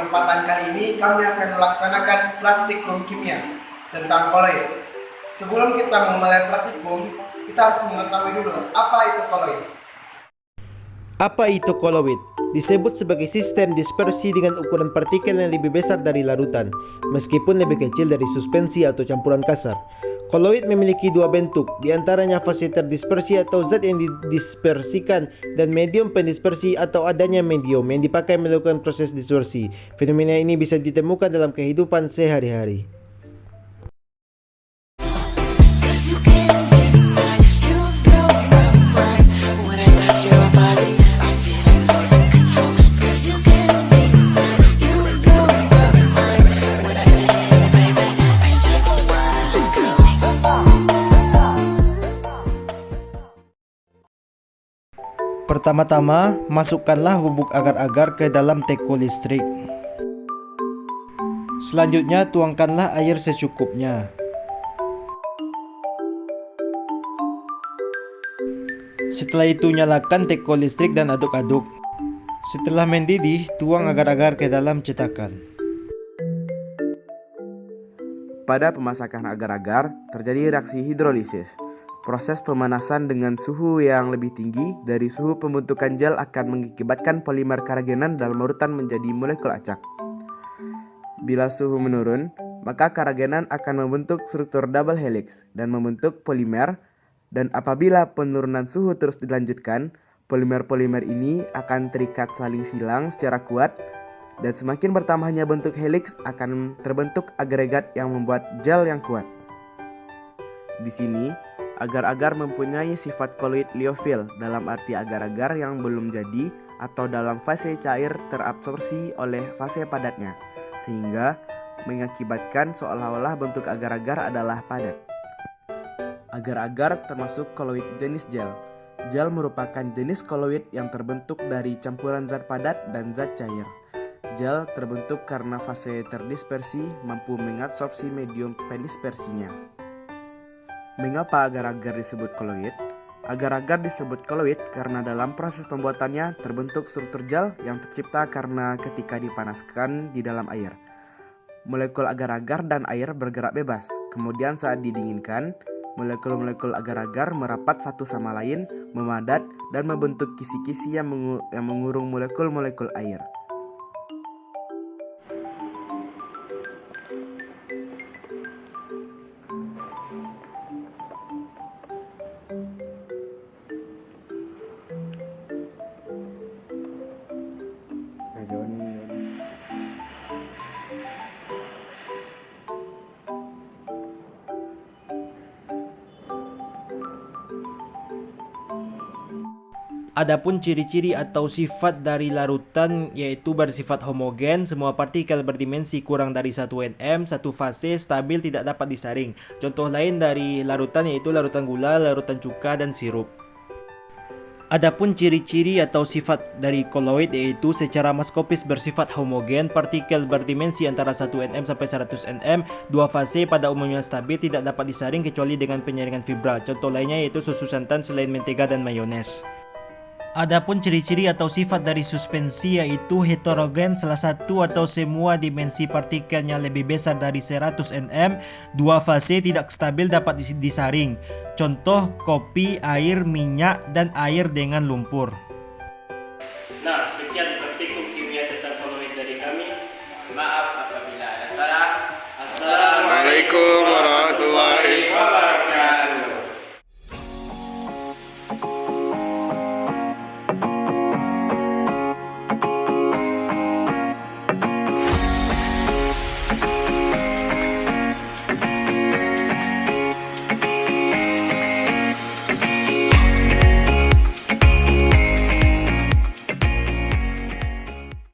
kesempatan kali ini kami akan melaksanakan praktikum kimia tentang koloid. Sebelum kita memulai praktikum, kita harus mengetahui dulu apa itu koloid. Apa itu koloid? Disebut sebagai sistem dispersi dengan ukuran partikel yang lebih besar dari larutan, meskipun lebih kecil dari suspensi atau campuran kasar. Koloid memiliki dua bentuk, diantaranya fase terdispersi atau zat yang didispersikan dan medium pendispersi atau adanya medium yang dipakai melakukan proses dispersi. Fenomena ini bisa ditemukan dalam kehidupan sehari-hari. Pertama-tama, masukkanlah bubuk agar-agar ke dalam teko listrik. Selanjutnya, tuangkanlah air secukupnya. Setelah itu, nyalakan teko listrik dan aduk-aduk. Setelah mendidih, tuang agar-agar ke dalam cetakan. Pada pemasakan agar-agar, terjadi reaksi hidrolisis. Proses pemanasan dengan suhu yang lebih tinggi dari suhu pembentukan gel akan mengakibatkan polimer karagenan dalam larutan menjadi molekul acak. Bila suhu menurun, maka karagenan akan membentuk struktur double helix dan membentuk polimer, dan apabila penurunan suhu terus dilanjutkan, polimer-polimer ini akan terikat saling silang secara kuat, dan semakin bertambahnya bentuk helix akan terbentuk agregat yang membuat gel yang kuat. Di sini, agar-agar mempunyai sifat koloid liofil, dalam arti agar-agar yang belum jadi atau dalam fase cair terabsorpsi oleh fase padatnya, sehingga mengakibatkan seolah-olah bentuk agar-agar adalah padat. Agar-agar termasuk koloid jenis gel. Gel merupakan jenis koloid yang terbentuk dari campuran zat padat dan zat cair. Gel terbentuk karena fase terdispersi mampu mengadsorpsi medium pendispersinya. Mengapa agar-agar disebut koloid? Agar-agar disebut koloid karena dalam proses pembuatannya terbentuk struktur gel yang tercipta karena ketika dipanaskan di dalam air. Molekul agar-agar dan air bergerak bebas. Kemudian saat didinginkan, molekul-molekul agar-agar merapat satu sama lain, memadat, dan membentuk kisi-kisi yang mengurung molekul-molekul air. Adapun ciri-ciri atau sifat dari larutan yaitu bersifat homogen, semua partikel berdimensi kurang dari 1 nm, satu fase, stabil, tidak dapat disaring. Contoh lain dari larutan yaitu larutan gula, larutan cuka, dan sirup. Adapun ciri-ciri atau sifat dari koloid yaitu secara maskopis bersifat homogen, partikel berdimensi antara 1 nm sampai 100 nm, dua fase, pada umumnya stabil, tidak dapat disaring kecuali dengan penyaringan fibra. Contoh lainnya yaitu susu santan selain mentega dan mayones. Adapun ciri-ciri atau sifat dari suspensi yaitu heterogen, salah satu atau semua dimensi partikelnya lebih besar dari 100 nm, dua fase, tidak stabil, dapat disaring. Contoh kopi, air, minyak, dan air dengan lumpur. Nah, sekian praktikum kimia tentang koloid dari kami. Maaf apabila ada salah. Assalamualaikum warahmatullahi wabarakatuh.